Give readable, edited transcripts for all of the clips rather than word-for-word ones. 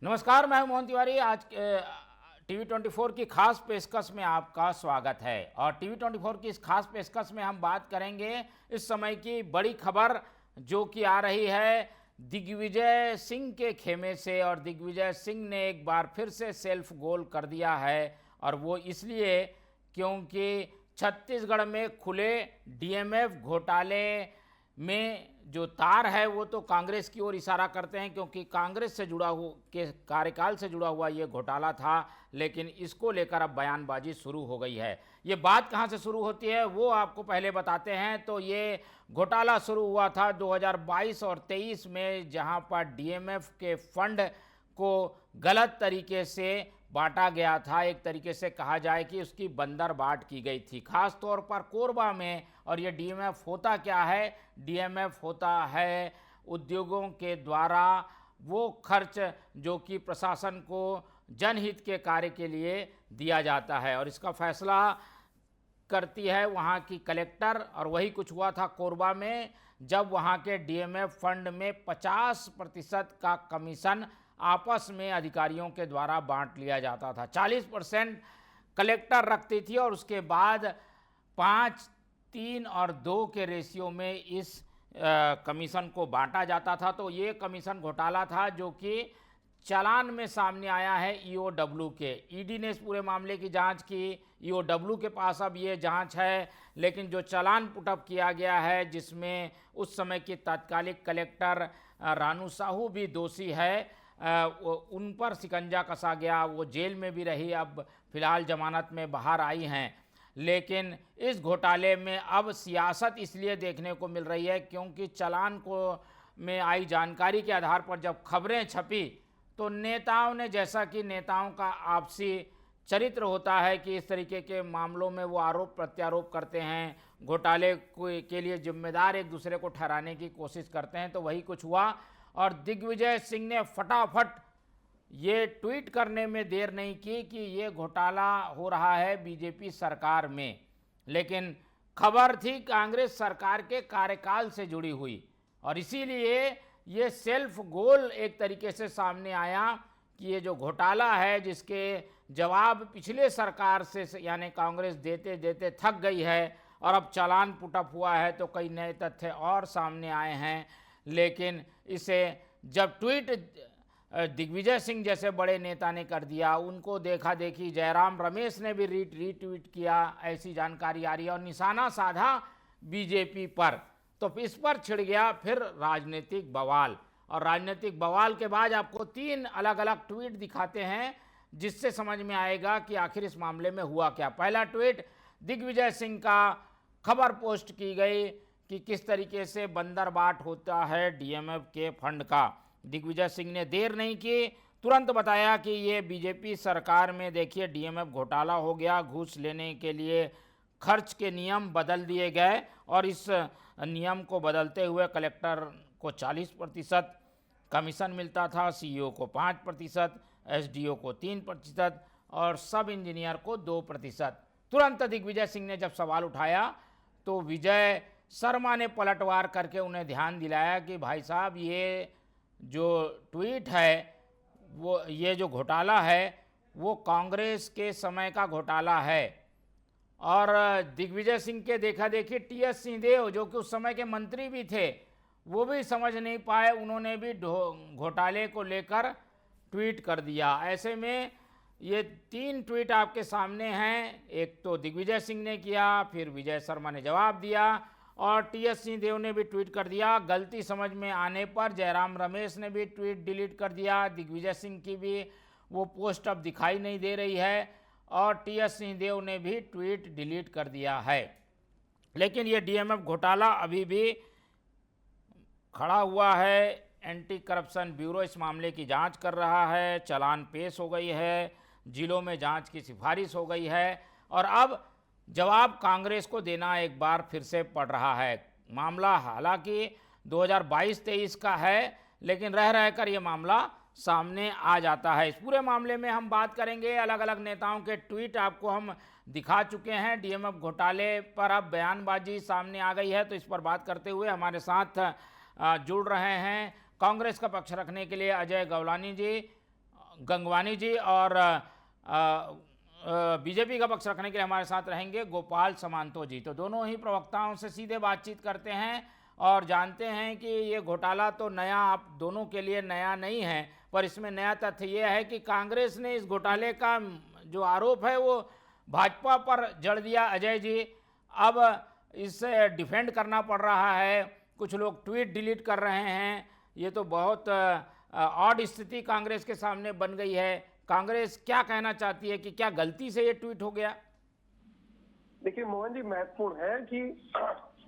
नमस्कार, मैं हूं मोहन तिवारी। आज टीवी 24 की खास पेशकश में आपका स्वागत है। और टीवी 24 की इस खास पेशकश में हम बात करेंगे इस समय की बड़ी खबर जो कि आ रही है दिग्विजय सिंह के खेमे से। और दिग्विजय सिंह ने एक बार फिर से सेल्फ गोल कर दिया है, और वो इसलिए क्योंकि छत्तीसगढ़ में खुले डीएमएफ घोटाले में जो तार है वो तो कांग्रेस की ओर इशारा करते हैं, क्योंकि कांग्रेस से जुड़ा हुआ के कार्यकाल से जुड़ा हुआ ये घोटाला था। लेकिन इसको लेकर अब बयानबाजी शुरू हो गई है। ये बात कहाँ से शुरू होती है वो आपको पहले बताते हैं। तो ये घोटाला शुरू हुआ था 2022 और 23 में, जहाँ पर डीएमएफ के फंड को गलत तरीके से बांटा गया था। एक तरीके से कहा जाए कि उसकी बंदरबाट की गई थी, खास तौर पर कोरबा में। और ये डीएमएफ होता क्या है? डीएमएफ होता है उद्योगों के द्वारा वो खर्च जो कि प्रशासन को जनहित के कार्य के लिए दिया जाता है, और इसका फैसला करती है वहाँ की कलेक्टर। और वही कुछ हुआ था कोरबा में, जब वहाँ के डीएमएफ फंड में 50% का कमीशन आपस में अधिकारियों के द्वारा बांट लिया जाता था। 40% कलेक्टर रखती थी, और उसके बाद 5, 3 और 2 के रेशियो में इस कमीशन को बांटा जाता था। तो ये कमीशन घोटाला था जो कि चालान में सामने आया है ईओडब्ल्यू के। ईडी ने इस पूरे मामले की जांच की, ईओडब्ल्यू के पास अब ये जांच है। लेकिन जो चालान पुटअप किया गया है, जिसमें उस समय की तत्कालिक कलेक्टर रानू साहू भी दोषी है, उन पर शिकंजा कसा गया। वो जेल में भी रही, अब फिलहाल जमानत में बाहर आई हैं। लेकिन इस घोटाले में अब सियासत इसलिए देखने को मिल रही है क्योंकि चालान को में आई जानकारी के आधार पर जब खबरें छपी, तो नेताओं ने, जैसा कि नेताओं का आपसी चरित्र होता है कि इस तरीके के मामलों में वो आरोप प्रत्यारोप करते हैं, घोटाले के लिए जिम्मेदार एक दूसरे को ठहराने की कोशिश करते हैं। तो वही कुछ हुआ, और दिग्विजय सिंह ने फटाफट ये ट्वीट करने में देर नहीं की कि ये घोटाला हो रहा है बीजेपी सरकार में। लेकिन खबर थी कांग्रेस सरकार के कार्यकाल से जुड़ी हुई, और इसीलिए ये सेल्फ गोल एक तरीके से सामने आया कि ये जो घोटाला है, जिसके जवाब पिछले सरकार से यानी कांग्रेस देते देते थक गई है, और अब चालान पुटअप हुआ है तो कई नए तथ्य और सामने आए हैं। लेकिन इसे जब ट्वीट दिग्विजय सिंह जैसे बड़े नेता ने कर दिया, उनको देखा देखी जयराम रमेश ने भी रीट्वीट किया, ऐसी जानकारी आ रही है, और निशाना साधा बीजेपी पर। तो इस पर छिड़ गया फिर राजनीतिक बवाल। और राजनीतिक बवाल के बाद आपको 3 अलग अलग ट्वीट दिखाते हैं, जिससे समझ में आएगा कि आखिर इस मामले में हुआ क्या। पहला ट्वीट दिग्विजय सिंह का, खबर पोस्ट की गई कि किस तरीके से बंदरबाट होता है डीएमएफ के फंड का। दिग्विजय सिंह ने देर नहीं की, तुरंत बताया कि ये बीजेपी सरकार में देखिए डीएमएफ घोटाला हो गया, घूस लेने के लिए खर्च के नियम बदल दिए गए, और इस नियम को बदलते हुए कलेक्टर को 40% कमीशन मिलता था, सीईओ को 5%, एसडीओ को 3% और सब इंजीनियर को 2%। तुरंत दिग्विजय सिंह ने जब सवाल उठाया तो विजय शर्मा ने पलटवार करके उन्हें ध्यान दिलाया कि भाई साहब, ये जो ट्वीट है, वो ये जो घोटाला है वो कांग्रेस के समय का घोटाला है। और दिग्विजय सिंह के देखा देखी टीएस सिंहदेव, जो कि उस समय के मंत्री भी थे, वो भी समझ नहीं पाए, उन्होंने भी घोटाले को लेकर ट्वीट कर दिया। ऐसे में ये 3 ट्वीट आपके सामने हैं। एक तो दिग्विजय सिंह ने किया, फिर विजय शर्मा ने जवाब दिया, और टीएस सिंहदेव ने भी ट्वीट कर दिया। गलती समझ में आने पर जयराम रमेश ने भी ट्वीट डिलीट कर दिया। दिग्विजय सिंह की भी वो पोस्ट अब दिखाई नहीं दे रही है, और टीएस सिंहदेव ने भी ट्वीट डिलीट कर दिया है। लेकिन ये डीएमएफ घोटाला अभी भी खड़ा हुआ है। एंटी करप्शन ब्यूरो इस मामले की जांच कर रहा है, चालान पेश हो गई है, जिलों में जांच की सिफारिश हो गई है, और अब जवाब कांग्रेस को देना एक बार फिर से पड़ रहा है। मामला हालांकि 2022-23 का है, लेकिन रह रहकर ये मामला सामने आ जाता है। इस पूरे मामले में हम बात करेंगे, अलग अलग नेताओं के ट्वीट आपको हम दिखा चुके हैं। डीएमएफ घोटाले पर अब बयानबाजी सामने आ गई है, तो इस पर बात करते हुए हमारे साथ जुड़ रहे हैं कांग्रेस का पक्ष रखने के लिए अजय गवलानी जी, गंगवानी जी और बीजेपी का पक्ष रखने के लिए हमारे साथ रहेंगे गोपाल समांतो जी। तो दोनों ही प्रवक्ताओं से सीधे बातचीत करते हैं और जानते हैं कि ये घोटाला तो नया आप दोनों के लिए नया नहीं है, पर इसमें नया तथ्य ये है कि कांग्रेस ने इस घोटाले का जो आरोप है वो भाजपा पर जड़ दिया। अजय जी, अब इससे डिफेंड करना पड़ रहा है, कुछ लोग ट्वीट डिलीट कर रहे हैं। ये तो बहुत ऑड स्थिति कांग्रेस के सामने बन गई है। कांग्रेस क्या कहना चाहती है कि क्या गलती से ये ट्वीट हो गया? देखिए मोहन जी, महत्वपूर्ण है कि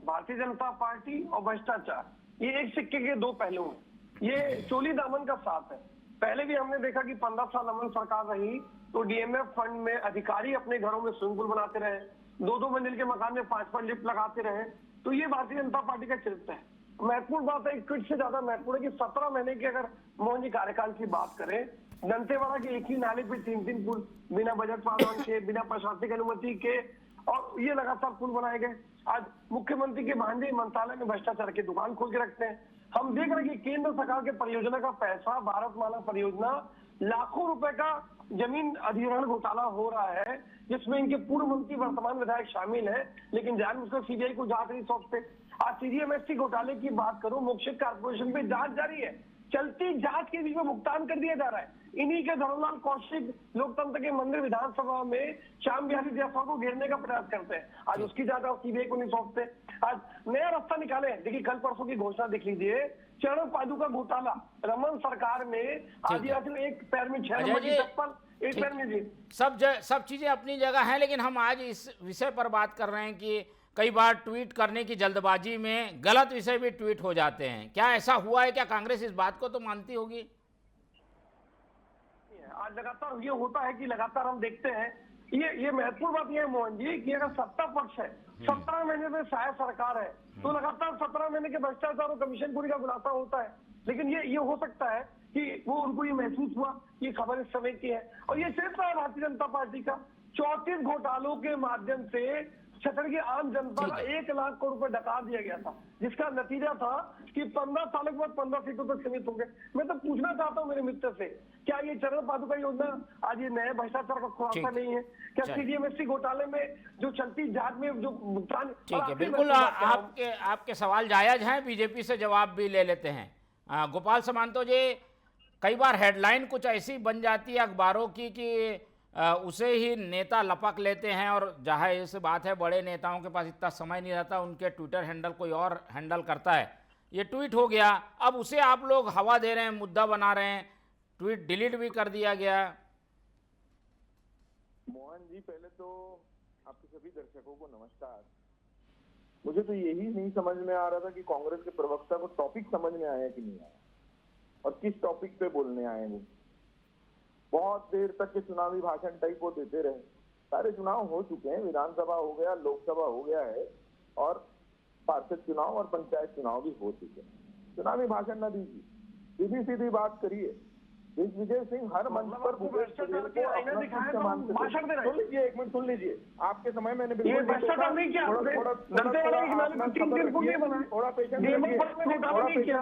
भारतीय जनता पार्टी और भ्रष्टाचार ये एक सिक्के के दो पहलू हैं। ये चोली दामन का साथ है। पहले भी हमने देखा कि 15 साल अमन सरकार रही तो डीएमएफ फंड में अधिकारी अपने घरों में स्विमिंग पूल बनाते रहे, 2-2 मंजिल के मकान में 5-5 लिफ्ट लगाते रहे। तो ये भारतीय जनता पार्टी का चरित्र है। महत्वपूर्ण बात है, एक ट्वीट से ज्यादा महत्वपूर्ण है कि 17 महीने की अगर मोहन जी कार्यकाल की बात करें, दंतेवाड़ा के एक ही नाले पे 3-3 पुल बिना बजट प्रावधान के, बिना प्रशासनिक अनुमति के, और ये लगातार पुल बनाए गए। आज मुख्यमंत्री के भांजे मंत्रालय में भ्रष्टाचार की दुकान खोल के रखते हैं। हम देख रहे हैं कि केंद्र सरकार के परियोजना का पैसा, भारतमाला परियोजना, लाखों रुपए का जमीन अधिग्रहण घोटाला हो रहा है, जिसमें इनके पूर्व मंत्री वर्तमान विधायक शामिल है, लेकिन जानबूझकर सीबीआई को जांच नहीं सौंपते। आज सीजीएमएसटी घोटाले की बात करूं, मोक्षित कारपोरेशन पे जांच जारी है, चलती जांच के बीच में भुगतान कर दिया जा रहा है। इन्हीं के धर्मलाल कौशिक लोकतंत्र के मंदिर विधानसभा में श्याम बिहारी जायसवाल को घेरने का प्रयास करते हैं। आज उसकी जांच और सीबीआई को नहीं सौंपते। आज नया रास्ता निकाले। देखिए कल परसों की घोषणा देख लीजिए, चरण पादुका घोटाला, रमन सरकार में आदिवासी में एक पैर में 6 नंबर की चप्पल, एक पैर में जी। सब चीजें अपनी जगह हैं, लेकिन हम आज इस विषय पर बात कर रहे हैं कि कई बार ट्वीट करने की जल्दबाजी में गलत विषय भी ट्वीट हो जाते हैं। क्या ऐसा हुआ है? क्या कांग्रेस इस बात को तो मानती होगी? आज लगातार ये होता है कि लगातार हम देखते हैं, ये महत्वपूर्ण बात यह है मोहन जी कि अगर सत्ता पक्ष है, 17 महीने में शायद सरकार है, तो लगातार 17 महीने के भ्रष्टाचार और कमीशन पूरी का खुलासा होता है। लेकिन ये हो सकता है कि वो उनको ये महसूस हुआ कि खबर इस समय की है, और ये सिर्फ भारतीय जनता पार्टी का 34 घोटालों के माध्यम से छतर की आम जनता का 1 लाख करोड़ रुपए डका दिया गया था, जिसका नतीजा था कि 15 सालों के बाद 15 सीटों तक सीमित हो गए। मैं तो पूछना चाहता हूं मेरे मित्र से, क्या ये चरण पादुका योजना आज ये नए भ्रष्टाचार का खुलासा नहीं है? क्या सीडीएमएसटी घोटाले में जो चलती जांच में जो भुगतान? ठीक है, बिल्कुल आपके सवाल जायज हैं, बीजेपी से जवाब भी ले लेते हैं। गोपाल समांतो जी, कई बार हेडलाइन कुछ ऐसी बन जाती है अखबारों की कि उसे ही नेता लपक लेते हैं, और जाहिर सी बात है बड़े नेताओं के पास इतना समय नहीं रहता, उनके ट्विटर हैंडल कोई और हैंडल करता है। ये ट्वीट हो गया, अब उसे आप लोग हवा दे रहे हैं, मुद्दा बना रहे हैं, ट्वीट डिलीट भी कर दिया गया। मोहन जी, पहले तो आपके सभी दर्शकों को नमस्कार। मुझे तो यही नहीं समझ में आ रहा था कि कांग्रेस के प्रवक्ता को टॉपिक समझ में आया कि नहीं आया, और किस टॉपिक पे बोलने आए वो। बहुत देर तक के चुनावी भाषण टाइप वो देते रहे। सारे चुनाव हो चुके हैं, विधानसभा हो गया, लोकसभा हो गया है, और पार्षद चुनाव और पंचायत चुनाव भी हो चुके हैं। चुनावी भाषण न दीजिए, सीधी सीधी बात करिए। दिग्विजय सिंह हर मंच पर सुन लीजिए, एक मिनट सुन लीजिए। आपके समय मैंने थोड़ा पेशेंस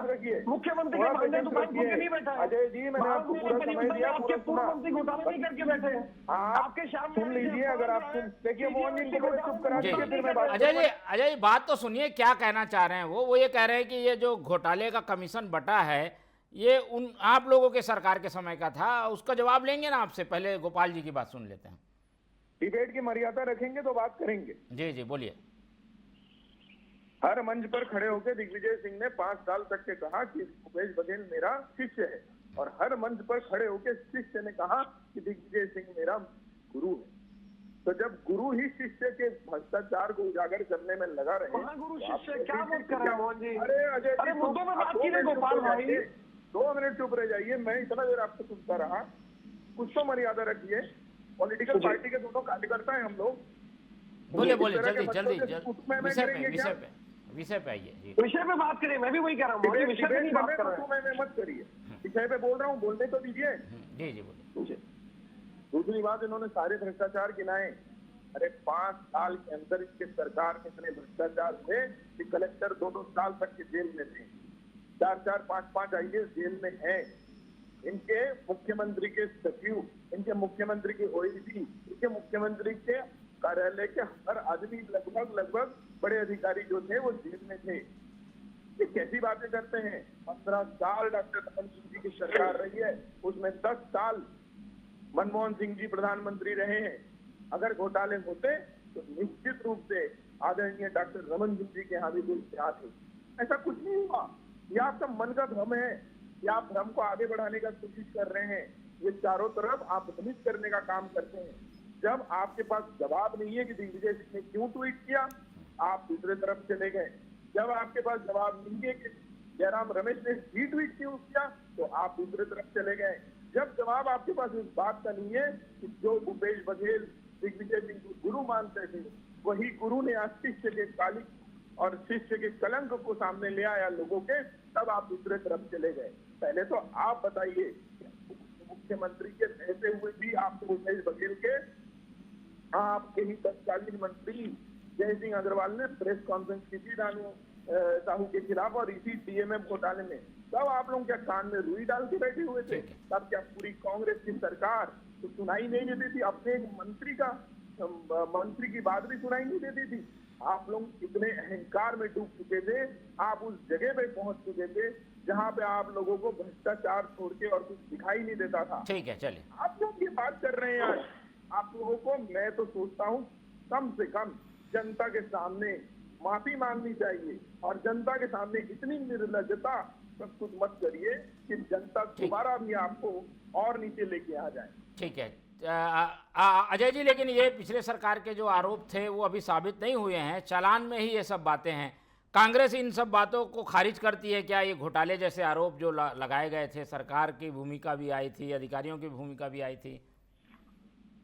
रखिए। मुख्यमंत्री अजय जी, मैंने आपको पूरा समय दिया, आपके सुन लीजिए। अगर आप देखिए मोहन जी को चुप करा दीजिए, फिर मैं बात। अजय बात तो सुनिए, क्या कहना चाह रहे हैं वो ये कह रहे हैं कि ये जो घोटाले का कमीशन बटा है ये उन आप लोगों के सरकार के समय का था। उसका जवाब लेंगे ना आपसे, पहले गोपाल जी की बात सुन लेते हैं। डिबेट की मर्यादा रखेंगे तो बात करेंगे। जी जी बोलिए। हर मंच पर खड़े होकर दिग्विजय सिंह ने 5 साल तक के कहा कि भूपेश बघेल मेरा शिष्य है, और हर मंच पर खड़े होकर शिष्य ने कहा कि दिग्विजय सिंह मेरा गुरु है। तो जब गुरु ही शिष्य के भ्रष्टाचार को उजागर करने में लगा रहे, गुरु शिष्य क्या बात कर रहे हैं मोहन जी? अरे अजय जी, मुद्दों में बात कीजिए गोपाल भाई। 2 मिनट चुप रह जाइए। मैं इतना देर आपको सुनता रहा, कुछ तो मर्यादा रखिए। पॉलिटिकल पार्टी के दोनों कार्यकर्ता हैं हम लोग। बोले जल्दी विषय पे आइए। विषय पे बात करिए, मैं भी वही कह रहा हूँ। विषय पे नहीं बात कर रहा हूँ, मत करिए। विषय पे बोल रहा हूँ, बोलने तो दीजिए। जी जी बोलिए। दूसरी बात, इन्होंने सारे भ्रष्टाचार गिनाए। अरे 5 साल के अंदर इसके सरकार में इतने भ्रष्टाचार थे कि कलेक्टर 2-2 साल तक के जेल में थे, 4-4, 5-5 आईएएस जेल में है। इनके मुख्यमंत्री के सचिव, इनके मुख्यमंत्री की ओएसी, इनके मुख्यमंत्री के कार्यालय के हर आदमी लगभग बड़े अधिकारी जो थे वो जेल में थे। ये कैसी बातें करते हैं? 15 साल डॉक्टर रमन सिंह जी की सरकार रही है, उसमें 10 साल मनमोहन सिंह जी प्रधानमंत्री रहे हैं। अगर घोटाले होते तो निश्चित रूप से आदरणीय डॉक्टर रमन सिंह जी के यहाँ भी कोई क्या थे। ऐसा कुछ नहीं हुआ। यह आपका मन का भ्रम है, या आप भ्रम को आगे बढ़ाने का कोशिश कर रहे हैं। ये चारों तरफ आप भ्रमित करने का काम करते हैं। जब आपके पास जवाब नहीं है कि दिग्विजय सिंह ने क्यों ट्वीट किया, आप दूसरे तरफ चले गए। जब आपके पास जवाब नहीं है कि जयराम रमेश ने ट्वीट क्यों किया, तो आप दूसरे तरफ चले गए। जब जवाब आपके पास इस बात का नहीं है कि जो भूपेश बघेल दिग्विजय सिंह को गुरु मानते थे, वही गुरु ने आज शिष्य के काली और शिष्य के कलंक को सामने ले आया लोगों के, तब आप दूसरे तरफ चले गए। पहले तो आप बताइए, मुख्यमंत्री के रहते हुए भी आपको भूपेश बघेल के आपके ही तत्कालीन मंत्री जय सिंह अग्रवाल ने प्रेस कॉन्फ्रेंस की थी रानू साहू के खिलाफ और इसी डीएमएफ घोटाले में। तब आप लोग क्या कान में रुई डाल के बैठे हुए थे? तब क्या पूरी कांग्रेस की सरकार तो सुनाई नहीं देती थी? अपने एक मंत्री की बात भी सुनाई नहीं देती थी? आप लोग इतने अहंकार में डूब चुके थे, आप उस जगह पे पहुंच चुके थे जहां पे आप लोगों को भ्रष्टाचार छोड़ के और कुछ दिखाई नहीं देता था। ठीक है, चलिए। आप लोग ये बात कर रहे हैं आज। आप लोगों को मैं तो सोचता हूँ कम से कम जनता के सामने माफी मांगनी चाहिए, और जनता के सामने इतनी निर्लज्जता सब कुछ मत करिए कि जनता दोबारा भी आपको और नीचे लेके आ जाए। ठीक है अजय जी, लेकिन ये पिछले सरकार के जो आरोप थे वो अभी साबित नहीं हुए हैं, चालान में ही ये सब बातें हैं। कांग्रेस इन सब बातों को खारिज करती है क्या? ये घोटाले जैसे आरोप जो लगाए गए थे, सरकार की भूमिका भी आई थी, अधिकारियों की भूमिका भी आई थी।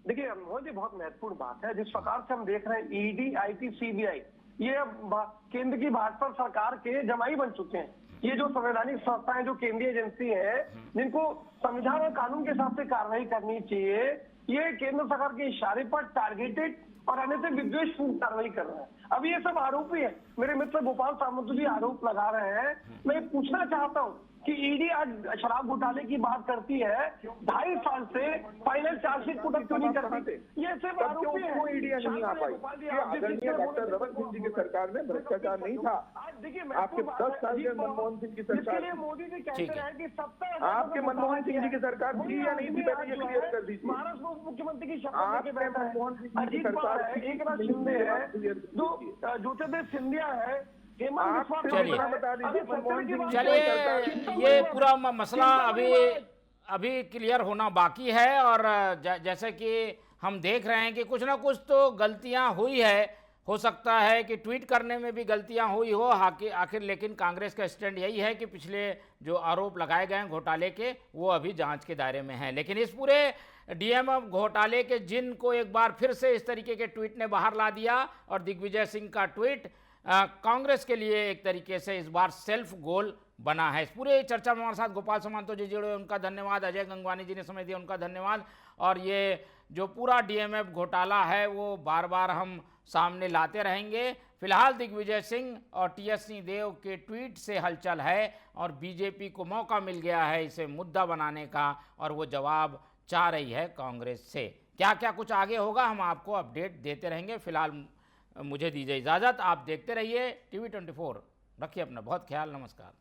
देखिए मोहन जी, बहुत महत्वपूर्ण बात है। जिस प्रकार से हम देख रहे हैं ईडी, आईटी, सीबीआई, ये केंद्र की भाजपा सरकार के जमाई बन चुके हैं। ये जो संवैधानिक संस्थाएं, जो केंद्रीय एजेंसी है, जिनको संविधान और कानून के हिसाब से कार्रवाई करनी चाहिए, ये केंद्र सरकार के इशारे पर टारगेटेड और अन्यथा विद्वेषपूर्ण कार्रवाई कर रहे हैं। अब ये सब आरोपी है। मेरे मित्र गोपाल सामंत जी आरोप लगा रहे हैं। मैं पूछना चाहता हूँ कि ईडी आज शराब घोटाले की बात करती है, 2.5 साल से फाइनल चार्जशीट पुट क्यों नहीं करती? ये सिर्फ आरोपी है। क्यों ईडी नहीं आ पाई? आदरणीय डॉक्टर रमन सिंह जी की सरकार में भ्रष्टाचार नहीं था। देखिए, आपके 10 साल के मनमोहन सिंह की सरकार, मोदी जी कहते हैं कि 70 आपके मनमोहन सिंह जी की सरकार थी या नहीं थी? पहले ये क्लियर कर दीजिए। महाराष्ट्र उप मुख्यमंत्री की शपथ आपके मनमोहन सिंह जी की सरकार, एकनाथ शिंदे है, जो ज्योतिर्दित्य सिंधिया है, चलिए ये पूरा मसला अभी क्लियर होना बाकी है। और जैसे कि हम देख रहे हैं कि कुछ ना कुछ तो गलतियां हुई है। हो सकता है कि ट्वीट करने में भी गलतियां हुई हो आखिर, लेकिन कांग्रेस का स्टैंड यही है कि पिछले जो आरोप लगाए गए हैं घोटाले के, वो अभी जांच के दायरे में हैं। लेकिन इस पूरे डीएमएफ घोटाले के जिन को एक बार फिर से इस तरीके के ट्वीट ने बाहर ला दिया, और दिग्विजय सिंह का ट्वीट कांग्रेस के लिए एक तरीके से इस बार सेल्फ गोल बना है। इस पूरे चर्चा में हमारे साथ गोपाल सामंत जी जुड़े, उनका धन्यवाद। अजय गंगवानी जी ने समय दिया, उनका धन्यवाद। और ये जो पूरा डीएमएफ घोटाला है वो बार बार हम सामने लाते रहेंगे। फिलहाल दिग्विजय सिंह और टीएस सिंहदेव के ट्वीट से हलचल है, और बीजेपी को मौका मिल गया है इसे मुद्दा बनाने का, और वो जवाब चाह रही है कांग्रेस से। क्या क्या कुछ आगे होगा हम आपको अपडेट देते रहेंगे। फिलहाल मुझे दीजिए इजाज़त। आप देखते रहिए TV24। रखिए अपना बहुत ख्याल। नमस्कार।